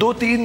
2-3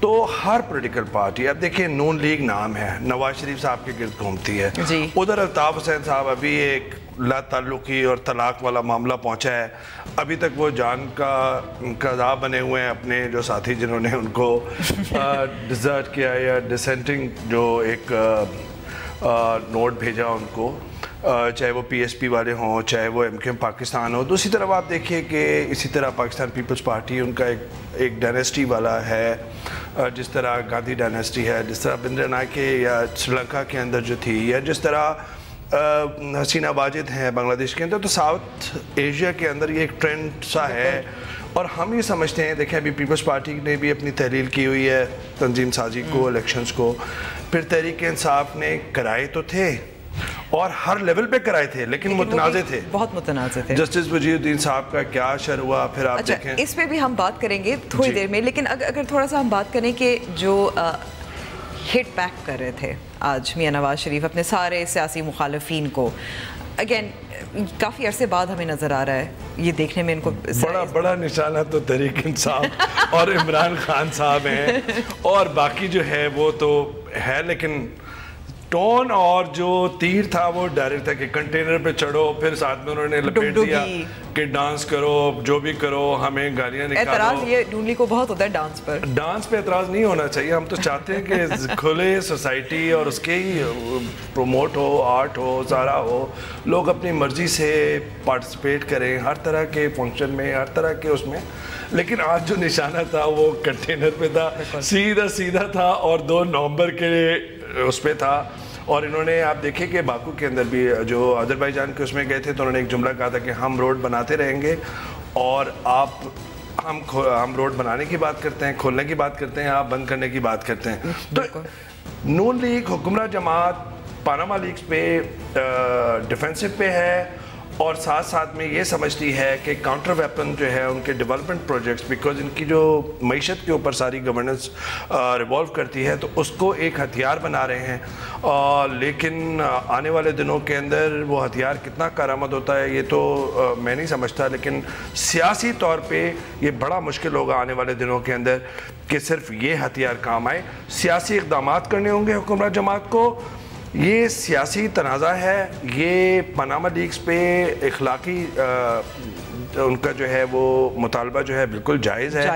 تو ہر political party, اب دیکھیں نون لیگ نام ہے, نواز شریف صاحب کے گرد گھومتی ہے, ادھر الطاف حسین صاحب ابھی ایک لا تعلقی اور طلاق والا معاملہ پہنچا ہے, ابھی تک وہ جان کا قضا بنے ہوئے ہیں اپنے جو ساتھی جنہوں نے ان کو ڈیزرٹ کیا یا ڈسینٹنگ جو ایک نوٹ بھیجا ان کو, چاہے وہ پی ایس پی والے ہوں, چاہے وہ ایم کیو ایم پاکستان ہو. دوسری طرف آپ دیکھیے کہ اسی طرح پاکستان پیپلز پارٹی ان کا ایک ڈائنیسٹی والا ہے, جس طرح گاندھی ڈائنیسٹی ہے, جس طرح بندر نائکے یا سری لنکا کے اندر جو تھی, یا جس طرح حسینہ واجد ہیں بنگلہ دیش کے اندر. تو ساؤتھ ایشیا کے اندر یہ ایک ٹرینڈ سا ہے, اور ہم یہ سمجھتے ہیں, دیکھیں ابھی پیپلز پارٹی نے بھی اپنی تحلیل کی ہوئی ہے تنظیم سازی کو, الیکشنز کو, پھر تحریک انصاف نے کرائے تو تھے اور ہر لیول پہ کرائے تھے, لیکن متنازع تھے, بہت متنازع تھے. جسٹس وزیر الدین صاحب کا کیا اشر ہوا, پھر آپ دیکھیں اس پہ بھی ہم بات کریں گے تھوڑی دیر میں, لیکن اگر تھوڑا سا ہم بات کریں کہ جو ہٹ بیک کر رہے تھے آج میاں نواز شریف اپنے سارے سیاسی مخالفین کو, اگین کافی عرصے بعد ہمیں نظر آ رہا ہے, یہ دیکھنے میں ان کو بڑا نشانہ تو تحریک انصاف اور عمران خان صاحب ہیں, اور باقی جو ہے وہ تو ہے, لیکن ٹون اور جو تیر تھا وہ ڈائریکٹ تھا کہ کنٹینر پہ چڑھو, پھر ساتھ میں انہوں نے لپیٹ دیا کہ ڈانس کرو, جو بھی کرو, ہمیں گالیاں نکالو. اعتراض یہ ڈونلی کو بہت ہوتا ہے ڈانس پر. ڈانس پہ اعتراض نہیں ہونا چاہیے, ہم تو چاہتے ہیں کہ کھلے سوسائٹی اور اس کے ہی پروموٹ ہو, آرٹ ہو, سارا ہو, لوگ اپنی مرضی سے پارٹیسپیٹ کریں ہر طرح کے فنکشن میں, ہر طرح کے اس میں. لیکن آج جو نشانہ تھا وہ کنٹینر پہ تھا, سیدھا تھا, اور 2 نومبر کے اس پہ تھا. اور انہوں نے آپ دیکھیں کہ باکو کے اندر بھی جو آذربائیجان کے اس میں گئے تھے, تو انہوں نے ایک جملہ کہا تھا کہ ہم روڈ بناتے رہیں گے, اور ہم روڈ بنانے کی بات کرتے ہیں, کھولنے کی بات کرتے ہیں, آپ بند کرنے کی بات کرتے ہیں. تو نون لیگ حکمراں جماعت پاناما لیکس پہ ڈیفینسو پہ ہے, اور ساتھ میں یہ سمجھتی ہے کہ کاؤنٹر ویپن جو ہے ان کے ڈیولپمنٹ پروجیکٹس, بیکاز ان کی جو معیشت کے اوپر ساری گورننس ریوالو کرتی ہے, تو اس کو ایک ہتھیار بنا رہے ہیں. لیکن آنے والے دنوں کے اندر وہ ہتھیار کتنا کارآمد ہوتا ہے یہ تو میں نہیں سمجھتا, لیکن سیاسی طور پہ یہ بڑا مشکل ہوگا آنے والے دنوں کے اندر کہ صرف یہ ہتھیار کام آئے. سیاسی اقدامات کرنے ہوں گے حکمراں جماعت کو, یہ سیاسی تنازع ہے, یہ پاناما لیکس پہ اخلاقی ان کا جو ہے وہ مطالبہ جو ہے بالکل جائز ہے,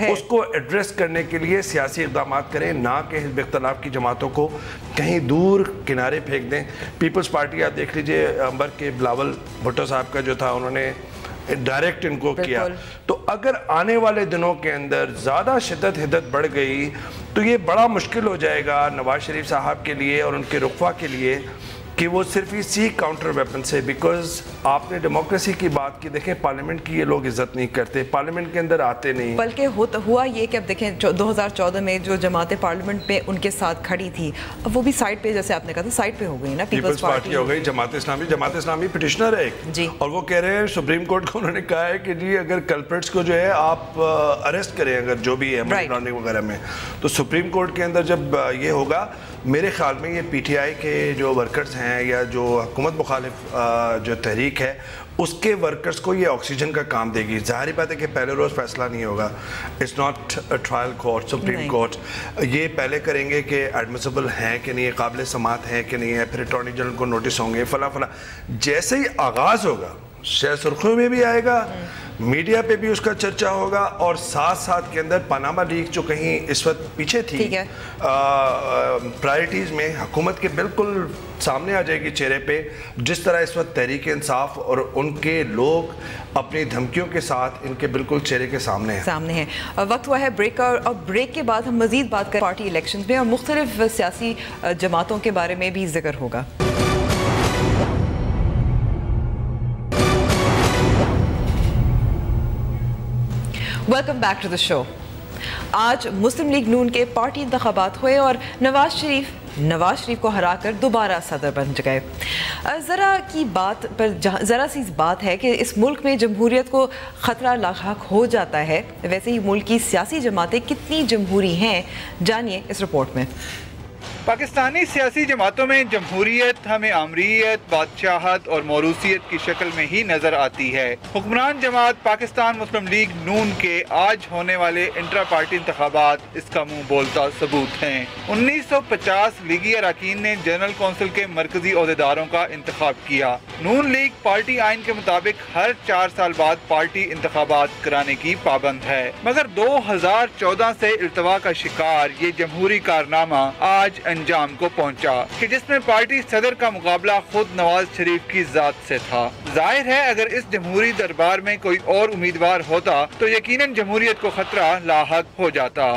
اس کو ایڈریس کرنے کے لیے سیاسی اقدامات کریں, نہ کہ حزب اختلاف کی جماعتوں کو کہیں دور کنارے پھینک دیں. پیپلز پارٹی آپ دیکھ لیجئے, امبر کے بلاول بھٹو صاحب کا جو تھا, انہوں نے ڈائریکٹ ان کو کیا. تو اگر آنے والے دنوں کے اندر زیادہ حدت بڑھ گئی تو یہ بڑا مشکل ہو جائے گا نواز شریف صاحب کے لیے اور ان کے رخوہ کے لیے کہ وہ صرف اسی کاؤنٹر ویپن سے, بیکاز آپ نے ڈیموکریسی کی بات کی, دیکھیں پارلیمنٹ کی یہ لوگ عزت نہیں کرتے, پارلیمنٹ کے اندر آتے نہیں. بلکہ ہوا یہ کہ اب دیکھیں 2014 میں جو جماعتیں پارلیمنٹ میں ان کے ساتھ کھڑی تھی, اب وہ بھی سائڈ پہ, جیسے آپ نے کہا تھا, سائڈ پہ ہو گئی نا, پیپلز پارٹی ہو گئی. جماعت اسلامی پٹیشنر ہے ایک, اور وہ کہہ رہے ہیں سپریم کورٹ کو, انہوں نے کہا ہے کہ جی اگر کلپریٹس کو جو ہے آپ اریسٹ کریں, اگر جو بھی ہے منی لانڈرنگ وغیرہ میں, تو سپریم کورٹ کے اندر جب یہ ہوگا, میرے خیال میں یہ پی ٹی آئی کے جو ورکرز ہیں یا جو حکومت مخالف جو تحریک ہے, اس کے ورکرز کو یہ آکسیجن کا کام دے گی. ظاہری بات ہے کہ پہلے روز فیصلہ نہیں ہوگا, it's not trial court, supreme court. یہ پہلے کریں گے کہ ایڈمیسیبل ہیں کہ نہیں, قابل سماعت ہیں کہ نہیں ہے, پھر اٹارنی جنرل کو نوٹس ہوں گے, فلاں. جیسے ہی آغاز ہوگا, شہر سرخیوں میں بھی آئے گا, میڈیا پہ بھی اس کا چرچا ہوگا, اور ساتھ کے اندر پاناما لیک جو کہیں اس وقت پیچھے تھی پرائرٹیز میں, حکومت کے بالکل سامنے آ جائے گی چہرے پہ, جس طرح اس وقت تحریک انصاف اور ان کے لوگ اپنی دھمکیوں کے ساتھ ان کے بالکل چہرے کے سامنے ہیں. وقت ہوا ہے بریک کا, اور بریک کے بعد ہم مزید بات کریں پارٹی الیکشنز میں, اور مختلف سیاسی جماعتوں کے بارے میں بھی ذکر ہوگا. ویلکم بیک ٹو دا شو. آج مسلم لیگ نون کے پارٹی انتخابات ہوئے اور نواز شریف کو ہرا کر دوبارہ صدر بن گئے. ذرا سی بات ہے کہ اس ملک میں جمہوریت کو خطرہ لاحق ہو جاتا ہے, ویسے ہی ملک کی سیاسی جماعتیں کتنی جمہوری ہیں, جانیے اس رپورٹ میں. پاکستانی سیاسی جماعتوں میں جمہوریت ہمیں آمریت، بادشاہت اور موروثیت کی شکل میں ہی نظر آتی ہے۔ حکمران جماعت پاکستان مسلم لیگ نون کے آج ہونے والے انٹرا پارٹی انتخابات اس کا منہ بولتا ثبوت ہیں۔ 1950 لیگی اراکین نے جنرل کونسل کے مرکزی عہدیداروں کا انتخاب کیا۔ نون لیگ پارٹی آئین کے مطابق ہر 4 سال بعد پارٹی انتخابات کرانے کی پابند ہے، مگر 2014 سے التوا کا شکار یہ جمہوری کارنامہ آج انجام کو پہنچا کہ جس میں پارٹی صدر کا مقابلہ خود نواز شریف کی ذات سے تھا۔ ظاہر ہے اگر اس جمہوری دربار میں کوئی اور امیدوار ہوتا تو یقیناً جمہوریت کو خطرہ لاحق ہو جاتا۔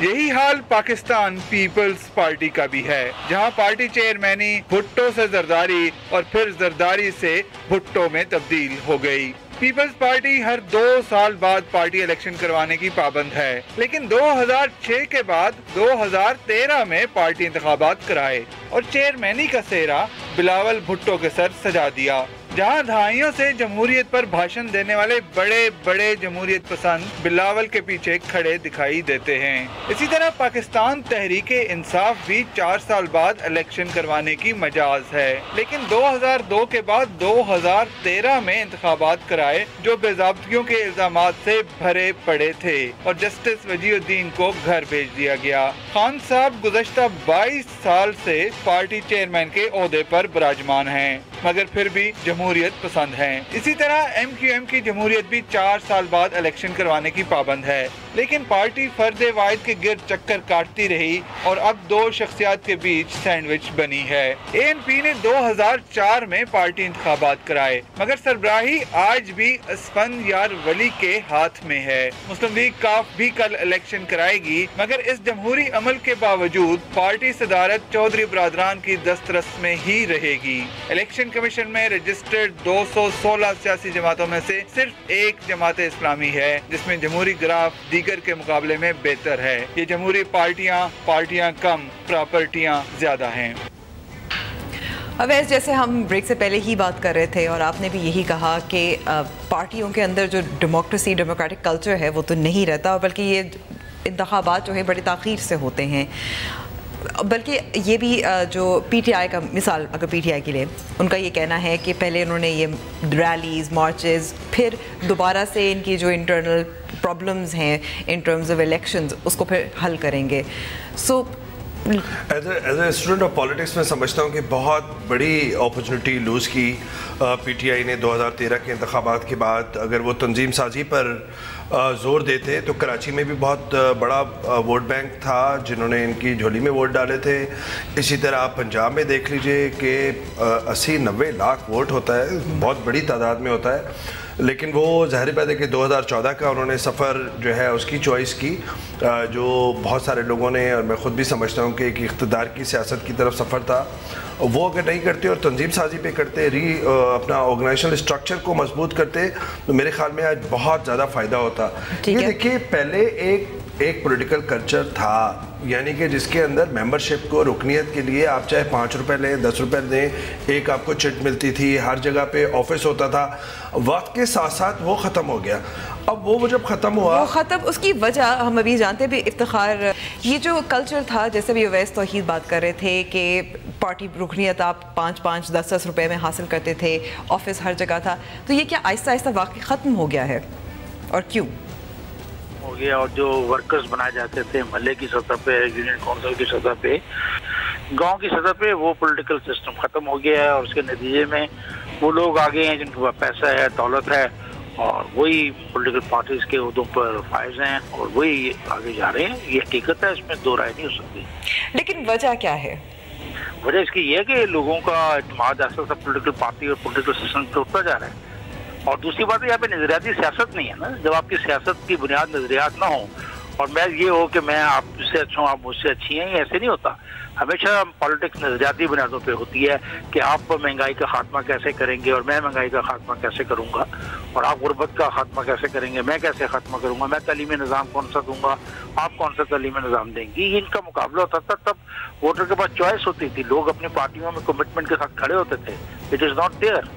یہی حال پاکستان پیپلز پارٹی کا بھی ہے، جہاں پارٹی چیئرمینی بھٹو سے زرداری اور پھر زرداری سے بھٹو میں تبدیل ہو گئی۔ پیپلز پارٹی ہر 2 سال بعد پارٹی الیکشن کروانے کی پابند ہے، لیکن 2006 کے بعد 2013 میں پارٹی انتخابات کرائے اور چیئرمینی کا سہرا بلاول بھٹو کے سر سجا دیا، جہاں دہائیوں سے جمہوریت پر بھاشن دینے والے بڑے بڑے جمہوریت پسند بلاول کے پیچھے کھڑے دکھائی دیتے ہیں۔ اسی طرح پاکستان تحریک انصاف بھی 4 سال بعد الیکشن کروانے کی مجاز ہے، لیکن 2002 کے بعد 2013 میں انتخابات کرائے جو بے ضابطگیوں کے الزامات سے بھرے پڑے تھے اور جسٹس وجیہ الدین کو گھر بھیج دیا گیا۔ خان صاحب گزشتہ 22 سال سے پارٹی چیئرمین کے عہدے پر براجمان ہیں، مگر پھر بھی جمہوریت پسند ہیں۔ اسی طرح ایم کیو ایم کی جمہوریت بھی 4 سال بعد الیکشن کروانے کی پابند ہے، لیکن پارٹی فرد واحد کے گرد چکر کاٹتی رہی اور اب 2 شخصیات کے بیچ سینڈوچ بنی ہے۔ اے این پی نے 2004 میں پارٹی انتخابات کرائے، مگر سربراہی آج بھی اسفند یار ولی کے ہاتھ میں ہے۔ مسلم لیگ کاف بھی کل الیکشن کرائے گی، مگر اس جمہوری عمل کے باوجود پارٹی صدارت چودھری برادران کی دسترس میں ہی رہے گی۔ الیکشن کمیشن میں رجسٹرڈ 216 سیاسی جماعتوں میں سے صرف 1 جماعت اسلامی ہے جس میں جمہوری گراف دیگر کے مقابلے میں بہتر ہے۔ یہ جمہوری پارٹیاں کم، پراپرٹیاں زیادہ ہیں۔ اویس، جیسے ہم بریک سے پہلے ہی بات کر رہے تھے اور آپ نے بھی یہی کہا کہ پارٹیوں کے اندر جو ڈیموکریٹک کلچر ہے وہ تو نہیں رہتا، بلکہ یہ انتخابات جو ہیں بڑی تاخیر سے ہوتے ہیں۔ بلکہ یہ بھی جو پی ٹی آئی کا مثال اگر پی ٹی آئی کے لیے ان کا یہ کہنا ہے کہ پہلے انہوں نے یہ ریلیز، مارچز، پھر دوبارہ سے ان کی جو انٹرنل پرابلمز ہیں ان ٹرمز آف الیکشنز اس کو پھر حل کریں گے۔ So as a student of politics میں سمجھتا ہوں کہ بہت بڑی اپرچونٹی لوز کی پی ٹی آئی نے 2013 کے انتخابات کے بعد۔ اگر وہ تنظیم سازی پر زور دیتے تو کراچی میں بھی بہت بڑا ووٹ بینک تھا جنہوں نے ان کی جھولی میں ووٹ ڈالے تھے۔ اسی طرح آپ پنجاب میں دیکھ لیجئے کہ 80-90 لاکھ ووٹ ہوتا ہے، بہت بڑی تعداد میں ہوتا ہے، لیکن وہ ظاہر بات ہے کہ 2014 کا انہوں نے سفر جو ہے اس کی چوائس کی، جو بہت سارے لوگوں نے، اور میں خود بھی سمجھتا ہوں کہ ایک اقتدار کی سیاست کی طرف سفر تھا، وہ اگر نہیں کرتے اور تنظیم سازی پہ کرتے، اپنا آرگنائزیشنل اسٹرکچر کو مضبوط کرتے تو میرے خیال میں آج بہت زیادہ فائدہ ہوتا۔ یہ دیکھیے پہلے ایک پولیٹیکل کلچر تھا، یعنی کہ جس کے اندر ممبرشپ کو رکنیت کے لیے آپ چاہے 5 روپے لیں، 10 روپے دیں، ایک آپ کو چٹ ملتی تھی، ہر جگہ پہ آفس ہوتا تھا۔ وقت کے ساتھ ساتھ وہ ختم ہو گیا۔ اب وہ جب ختم ہوا، اس کی وجہ ہم ابھی جانتے بھی افتخار، یہ جو کلچر تھا جیسے بھی اویس توحید بات کر رہے تھے کہ پارٹی رکنیت آپ 5-5 10-10 روپے میں حاصل کرتے تھے، آفس ہر جگہ تھا، تو یہ کیا آہستہ آہستہ واقعی ختم ہو گیا ہے اور کیوں ہو گیا؟ اور جو ورکرز بنائے جاتے تھے محلے کی سطح پہ، یونین کونسل کی سطح پہ، گاؤں کی سطح پہ، وہ پولیٹیکل سسٹم ختم ہو گیا ہے اور اس کے نتیجے میں وہ لوگ آگے ہیں جن کے پاس پیسہ ہے، دولت ہے، اور وہی پولیٹیکل پارٹیز کے عہدوں پر فائز ہیں اور وہی آگے جا رہے ہیں۔ یہ حقیقت ہے، اس میں دو رائے نہیں ہو سکتی۔ لیکن وجہ کیا ہے؟ وجہ اس کی یہ ہے کہ لوگوں کا اعتماد ایسا سب پولیٹیکل پارٹی اور پولیٹیکل سسٹم پہ اٹھتا جا رہا ہے، اور دوسری بات یہاں پہ نظریاتی سیاست نہیں ہے نا۔ جب آپ کی سیاست کی بنیاد نظریات نہ ہوں اور میں یہ ہو کہ میں آپ سے اچھا ہوں، آپ مجھ سے اچھی ہیں، یہ ایسے نہیں ہوتا۔ ہمیشہ پالیٹکس نظریاتی بنیادوں پہ ہوتی ہے کہ آپ مہنگائی کا خاتمہ کیسے کریں گے اور میں مہنگائی کا خاتمہ کیسے کروں گا، اور آپ غربت کا خاتمہ کیسے کریں گے، میں کیسے خاتمہ کروں گا، میں تعلیمی نظام کون سا دوں گا، آپ کون سا تعلیمی نظام دیں گی۔ ان کا مقابلہ ہوتا تھا، تب ووٹر کے پاس چوائس ہوتی تھی، لوگ اپنی پارٹیوں میں کمٹمنٹ کے ساتھ کھڑے ہوتے تھے۔ It is not there.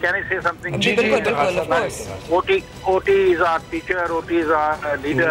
Can I say something? OT is our teacher, OT is our leader.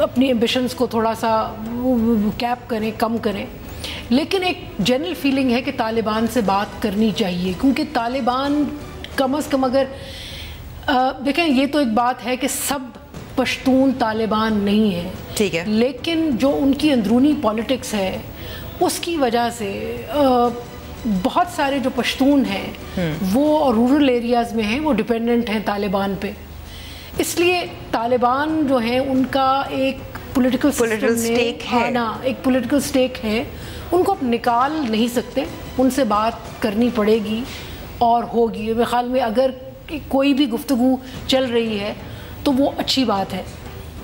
اپنی ایمبیشنز کو تھوڑا سا کیپ کریں، کم کریں، لیکن ایک جنرل فیلنگ ہے کہ طالبان سے بات کرنی چاہیے، کیونکہ طالبان کم از کم اگر دیکھیں یہ تو ایک بات ہے کہ سب پشتون طالبان نہیں ہے، ٹھیک ہے، لیکن جو ان کی اندرونی پالیٹکس ہے اس کی وجہ سے بہت سارے جو پشتون ہیں وہ رورل ایریاز میں ہیں، وہ ڈپینڈنٹ ہیں طالبان پہ. اس لیے طالبان جو ہیں ان کا ایک پولیٹیکل سٹیک ہے نا، ایک پولیٹیکل سٹیک ہے، ان کو آپ نکال نہیں سکتے، ان سے بات کرنی پڑے گی اور ہوگی. میرے خیال میں اگر کوئی بھی گفتگو چل رہی ہے تو وہ اچھی بات ہے.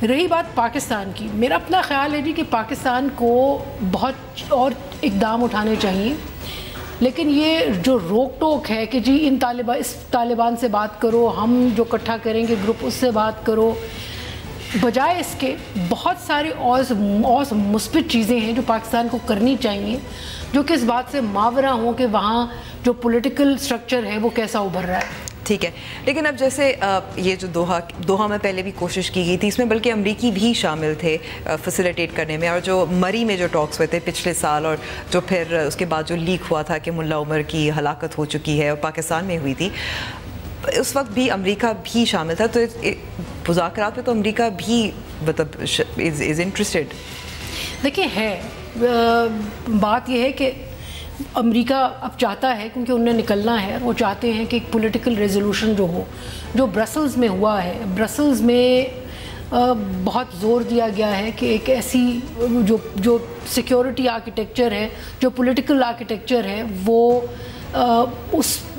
رہی بات پاکستان کی، میرا اپنا خیال ہے جی کہ پاکستان کو بہت اور اقدام اٹھانے چاہیے، لیکن یہ جو روک ٹوک ہے کہ جی اس طالبان سے بات کرو، ہم جو اکٹھا کریں گے گروپ اس سے بات کرو، بجائے اس کے بہت سارے اور مثبت چیزیں ہیں جو پاکستان کو کرنی چاہیے، جو کہ اس بات سے ماورا ہوں کہ وہاں جو پولیٹیکل سٹرکچر ہے وہ کیسا ابھر رہا ہے. ٹھیک ہے، لیکن اب جیسے یہ جو دوحہ میں پہلے بھی کوشش کی گئی تھی، اس میں بلکہ امریکی بھی شامل تھے فیسیلیٹیٹ کرنے میں، اور جو مری میں جو ٹاکس ہوئے تھے پچھلے سال، اور جو پھر اس کے بعد جو لیک ہوا تھا کہ ملا عمر کی ہلاکت ہو چکی ہے اور پاکستان میں ہوئی تھی، اس وقت بھی امریکہ بھی شامل تھا. تو مذاکرات پہ تو امریکہ بھی مطلب از انٹرسٹڈ. دیکھیں ہے بات یہ ہے کہ امریکہ اب چاہتا ہے، کیونکہ انہیں نکلنا ہے، وہ چاہتے ہیں کہ ایک پولیٹیکل ریزولوشن جو ہو، جو برسلز میں ہوا ہے. برسلز میں بہت زور دیا گیا ہے کہ ایک ایسی جو سیکیورٹی آرکیٹیکچر ہے، جو پولیٹیکل آرکیٹیکچر ہے، وہ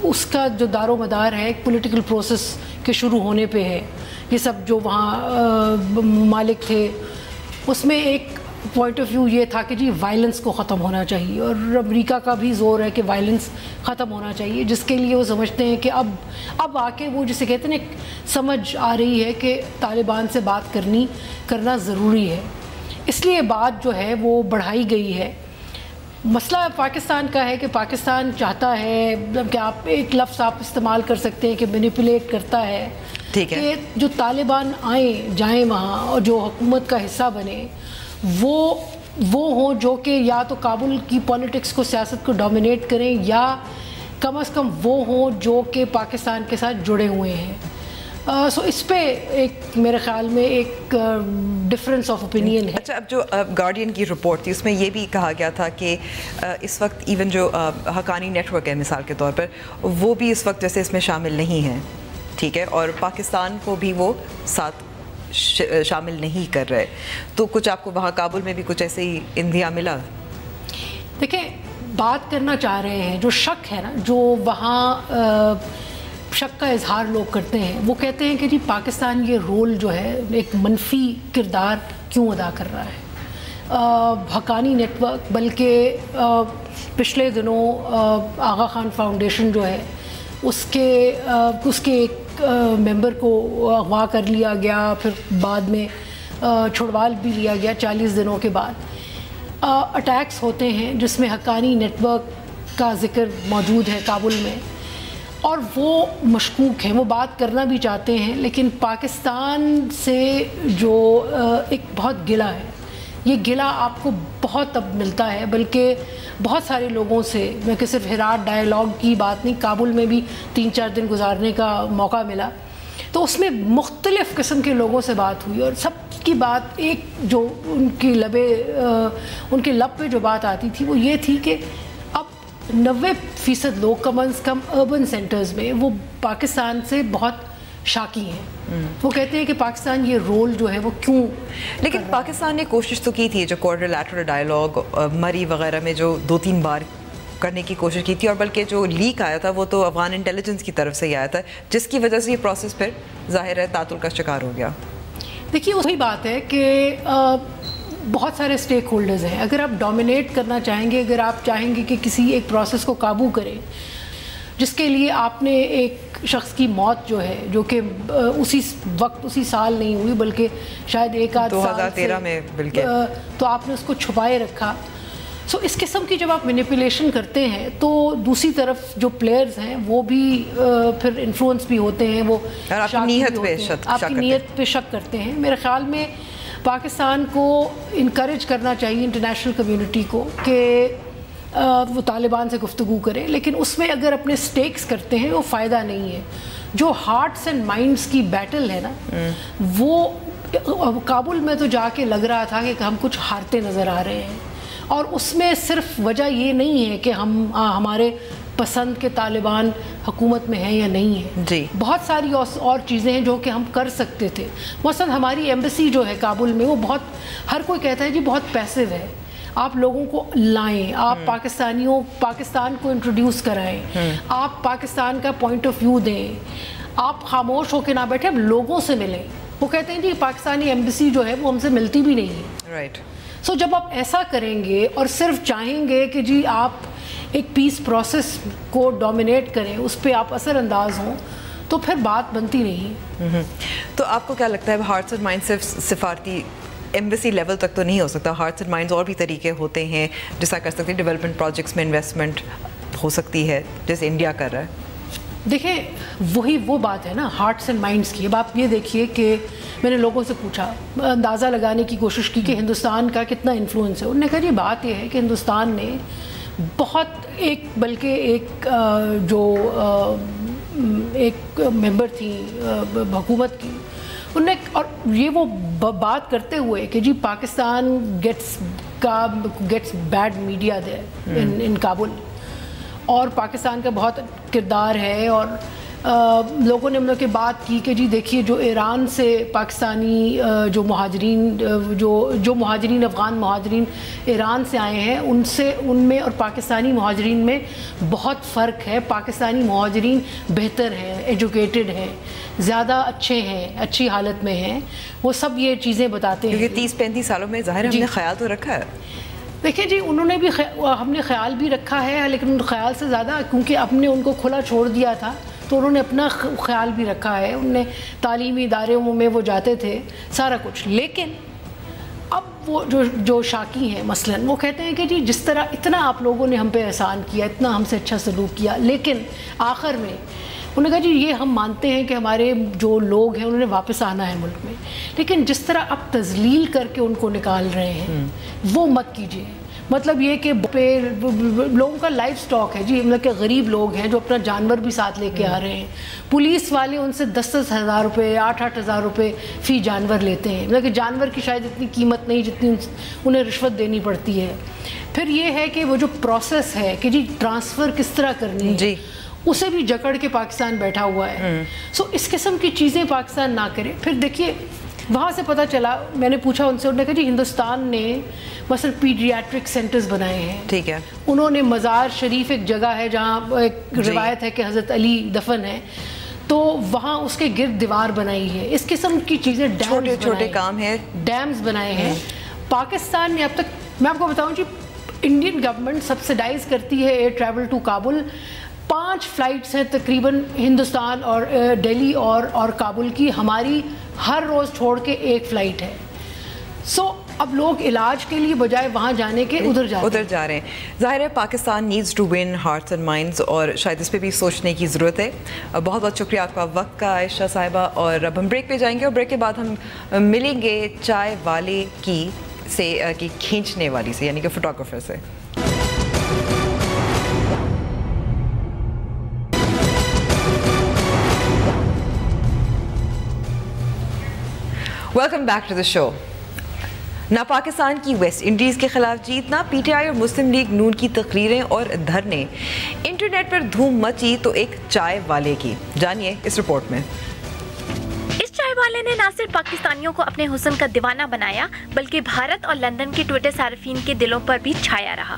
اس کا جو دار و مدار ہے ایک پولیٹیکل پروسیس کے شروع ہونے پہ ہے. یہ سب جو وہاں ممالک تھے اس میں ایک پوائنٹ آف ویو یہ تھا کہ جی وائلنس کو ختم ہونا چاہیے، اور امریکہ کا بھی زور ہے کہ وائلنس ختم ہونا چاہیے، جس کے لیے وہ سمجھتے ہیں کہ اب آ کے وہ جسے کہتے ہیں سمجھ آ رہی ہے کہ طالبان سے بات کرنا ضروری ہے. اس لیے بات جو ہے وہ بڑھائی گئی ہے. مسئلہ پاکستان کا ہے کہ پاکستان چاہتا ہے کہ آپ ایک لفظ آپ استعمال کر سکتے ہیں کہ مینیپولیٹ کرتا ہے کہ جو طالبان آئیں جائیں وہاں اور جو حکومت کا حصہ بنے وہ ہوں جو کہ یا تو کابل کی پولیٹکس کو، سیاست کو ڈومینیٹ کریں، یا کم از کم وہ ہوں جو کہ پاکستان کے ساتھ جڑے ہوئے ہیں. سو اس پہ ایک میرے خیال میں ایک ڈفرینس آف اوپینین ہے. اچھا، اب جو گارڈین کی رپورٹ تھی اس میں یہ بھی کہا گیا تھا کہ اس وقت ایون جو حقانی نیٹ ورک ہے مثال کے طور پر، وہ بھی اس وقت جیسے اس میں شامل نہیں ہیں، ٹھیک ہے، اور پاکستان کو بھی وہ ساتھ شامل نہیں کر رہے. تو کچھ آپ کو وہاں کابل میں بھی کچھ ایسے ہی اندھیا ملا؟ دیکھیں بات کرنا چاہ رہے ہیں، جو شک ہے نا، جو وہاں شک کا اظہار لوگ کرتے ہیں، وہ کہتے ہیں کہ جی پاکستان یہ رول جو ہے ایک منفی کردار کیوں ادا کر رہا ہے. حقانی نیٹ ورک، بلکہ پچھلے دنوں آغا خان فاؤنڈیشن جو ہے اس کے ایک ممبر کو اغوا کر لیا گیا، پھر بعد میں چھڑوا بھی لیا گیا 40 دنوں کے بعد. اٹیکس ہوتے ہیں جس میں حقانی نیٹ ورک کا ذکر موجود ہے کابل میں، اور وہ مشکوک ہیں، وہ بات کرنا بھی چاہتے ہیں، لیکن پاکستان سے جو ایک بہت گلہ ہے، یہ گلہ آپ کو بہت اب ملتا ہے، بلکہ بہت سارے لوگوں سے، میں کہ صرف ہرات ڈائیلاگ کی بات نہیں، کابل میں بھی 3-4 دن گزارنے کا موقع ملا، تو اس میں مختلف قسم کے لوگوں سے بات ہوئی، اور سب کی بات ایک جو ان کے لب پہ جو بات آتی تھی وہ یہ تھی کہ اب 90% لوگ کم از کم اربن سینٹرز میں وہ پاکستان سے بہت شاکی ہیں. وہ کہتے ہیں کہ پاکستان یہ رول جو ہے وہ کیوں. لیکن پاکستان نے کوشش تو کی تھی، جو کوارٹرلیٹرل ڈائیلاگ مری وغیرہ میں جو 2-3 بار کرنے کی کوشش کی تھی، اور بلکہ جو لیک آیا تھا وہ تو افغان انٹیلیجنس کی طرف سے ہی آیا تھا، جس کی وجہ سے یہ پروسیس پھر ظاہر ہے تعطل کا شکار ہو گیا. دیکھیے وہی بات ہے کہ بہت سارے اسٹیک ہولڈرز ہیں. اگر آپ ڈومینیٹ کرنا چاہیں گے، اگر آپ چاہیں گے کہ کسی ایک پروسیس کو قابو کریں، جس کے لیے آپ نے ایک شخص کی موت جو ہے، جو کہ اسی سال نہیں ہوئی بلکہ شاید ایک آدھ 2013 میں، بلکہ تو آپ نے اس کو چھپائے رکھا. سو اس قسم کی جب آپ مینیپولیشن کرتے ہیں تو دوسری طرف جو پلیئرز ہیں وہ بھی پھر انفلوئنس بھی ہوتے ہیں، وہ آپ کی نیت پہ شک کرتے ہیں. میرے خیال میں پاکستان کو انکریج کرنا چاہیے انٹرنیشنل کمیونٹی کو کہ وہ طالبان سے گفتگو کرے، لیکن اس میں اگر اپنے سٹیکس کرتے ہیں وہ فائدہ نہیں ہے. جو ہارٹس اینڈ مائنڈس کی بیٹل ہے نا، وہ کابل میں تو جا کے لگ رہا تھا کہ ہم کچھ ہارتے نظر آ رہے ہیں، اور اس میں صرف وجہ یہ نہیں ہے کہ ہمارے پسند کے طالبان حکومت میں ہیں یا نہیں ہیں. جی بہت ساری اور چیزیں ہیں جو کہ ہم کر سکتے تھے. مثلا ہماری ایمبیسی جو ہے کابل میں، وہ بہت، ہر کوئی کہتا ہے جی بہت پیسو ہے، آپ لوگوں کو لائیں، آپ پاکستان کو انٹروڈیوس کرائیں، آپ پاکستان کا پوائنٹ آف ویو دیں، آپ خاموش ہو کے نہ بیٹھے، آپ لوگوں سے ملیں. وہ کہتے ہیں جی پاکستانی ایمبیسی جو ہے وہ ہم سے ملتی بھی نہیں ہے. رائٹ. سو جب آپ ایسا کریں گے اور صرف چاہیں گے کہ جی آپ ایک پیس پروسیس کو ڈومینیٹ کریں، اس پہ آپ اثر انداز ہوں، تو پھر بات بنتی نہیں. تو آپ کو کیا لگتا ہے ہارٹس اینڈ مائنڈ صرف سفارتی ایمبیسی لیول تک تو نہیں ہو سکتا؟ ہارٹس اینڈ مائنڈز اور بھی طریقے ہوتے ہیں جس طرح کر سکتے ہیں، ڈیولپمنٹ پروجیکٹس میں انویسٹمنٹ ہو سکتی ہے جیسے انڈیا کر رہا ہے. دیکھیں وہی وہ بات ہے نا ہارٹس اینڈ مائنڈس کی. اب آپ یہ دیکھیے کہ میں نے لوگوں سے پوچھا، اندازہ لگانے کی کوشش کی کہ ہندوستان کا کتنا انفلوئنس ہے. انہوں نے کہا جی بات یہ ہے کہ ہندوستان نے بہت بلکہ ایک ممبر تھی حکومت کی، انہوں نے، اور یہ وہ بات کرتے ہوئے کہ جی پاکستان گیٹس بیڈ میڈیا دیر ان کابل، اور پاکستان کا بہت کردار ہے. اور لوگوں نے مطلب کہ بات کی کہ جی دیکھیے جو ایران سے پاکستانی جو مہاجرین افغان مہاجرین ایران سے آئے ہیں، ان میں اور پاکستانی مہاجرین میں بہت فرق ہے. پاکستانی مہاجرین بہتر ہیں، ایجوکیٹڈ ہیں، زیادہ اچھے ہیں، اچھی حالت میں ہیں. وہ سب یہ چیزیں بتاتے ہیں. کیونکہ 30-35 سالوں میں ظاہر ہم نے خیال تو رکھا ہے. دیکھیں جی انہوں نے بھی ہم نے خیال بھی رکھا ہے، لیکن خیال سے زیادہ کیونکہ ہم نے ان کو کھلا چھوڑ دیا تھا تو انہوں نے اپنا خیال بھی رکھا ہے. انہوں نے تعلیمی اداروں میں وہ جاتے تھے سارا کچھ. لیکن اب وہ جو شاکی ہیں مثلاً، وہ کہتے ہیں کہ جی جس طرح اتنا آپ لوگوں نے ہم پہ احسان کیا، اتنا ہم سے اچھا سلوک کیا، لیکن آخر میں انہوں نے کہا جی یہ ہم مانتے ہیں کہ ہمارے جو لوگ ہیں انہوں نے واپس آنا ہے ملک میں، لیکن جس طرح آپ تذلیل کر کے ان کو نکال رہے ہیں وہ مت کیجیے. مطلب یہ کہ لوگوں کا لائف سٹاک ہے جی، مطلب کہ غریب لوگ ہیں جو اپنا جانور بھی ساتھ لے کے آ رہے ہیں. پولیس والے ان سے 10-10 ہزار روپے 8-8 ہزار روپے فی جانور لیتے ہیں. مطلب کہ جانور کی شاید اتنی قیمت نہیں جتنی انہیں رشوت دینی پڑتی ہے. پھر یہ ہے کہ وہ جو پروسیس ہے کہ جی ٹرانسفر کس طرح کرنی ہے جی، اسے بھی جکڑ کے پاکستان بیٹھا ہوا ہے. سو اس قسم کی چیزیں پاکستان نہ کرے. پھر دیکھیے وہاں سے پتہ چلا، میں نے پوچھا ان سے، انہوں نے کہا جی ہندوستان نے مثلا پیڈیاٹرک سینٹرز بنائے ہیں. ٹھیک ہے. انہوں نے مزار شریف ایک جگہ ہے جہاں ایک روایت ہے کہ حضرت علی دفن ہے، تو وہاں اس کے گرد دیوار بنائی ہے. اس قسم کی چیزیں، چھوٹے کام ہیں، ڈیمز بنائے ہیں. پاکستان نے اب تک، میں آپ کو بتاؤں جی، انڈین گورنمنٹ سبسیڈائز کرتی ہے air travel to Kabul. 5 flights ہیں تقریباً ہندوستان اور دہلی اور کابل کی. ہماری ہر روز چھوڑ کے 1 فلائٹ ہے. سو اب لوگ علاج کے لیے بجائے وہاں جانے کے ادھر جا رہے ہیں. ظاہر ہے Pakistan needs to win hearts and minds, اور شاید اس پہ بھی سوچنے کی ضرورت ہے. بہت بہت شکریہ آپ کا وقت کا عائشہ صاحبہ. اور اب ہم بریک پہ جائیں گے، اور بریک کے بعد ہم ملیں گے چائے والے کی کھینچنے والی سے، یعنی کہ فوٹوگرافر سے. ویلکم بیک ٹو دا شو. نہ پاکستان کی ویسٹ انڈیز کے خلاف جیت، نہ پی ٹی آئی اور مسلم لیگ نون کی تقریریں اور دھرنے. انٹرنیٹ پر دھوم مچی تو ایک چائے والے کی. جانیے اس رپورٹ میں. اس چائے والے نے نہ صرف پاکستانیوں کو اپنے حسن کا دیوانہ بنایا، بلکہ بھارت اور لندن کے ٹویٹر صارفین کے دلوں پر بھی چھایا رہا.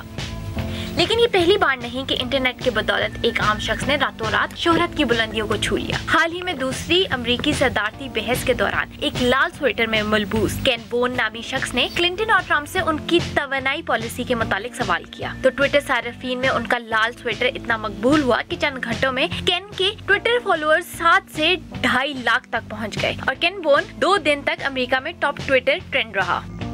لیکن یہ پہلی بار نہیں کہ انٹرنیٹ کے بدولت ایک عام شخص نے راتوں رات شہرت کی بلندیوں کو چھو لیا. حال ہی میں دوسری امریکی صدارتی بحث کے دوران ایک لال سویٹر میں ملبوس کین بون نامی شخص نے کلنٹن اور ٹرمپ سے ان کی توانائی پالیسی کے متعلق سوال کیا، تو ٹویٹر صارفین میں ان کا لال سویٹر اتنا مقبول ہوا کہ چند گھنٹوں میں کین کے ٹویٹر فالوورز 7 سے 2.5 لاکھ تک پہنچ گئے، اور کین بون 2 دن تک امریکہ میں ٹاپ ٹویٹر ٹرینڈ رہا.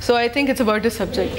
So I think it's about the subject.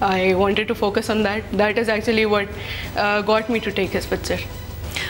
I wanted to focus on that. That is actually what got me to take his picture.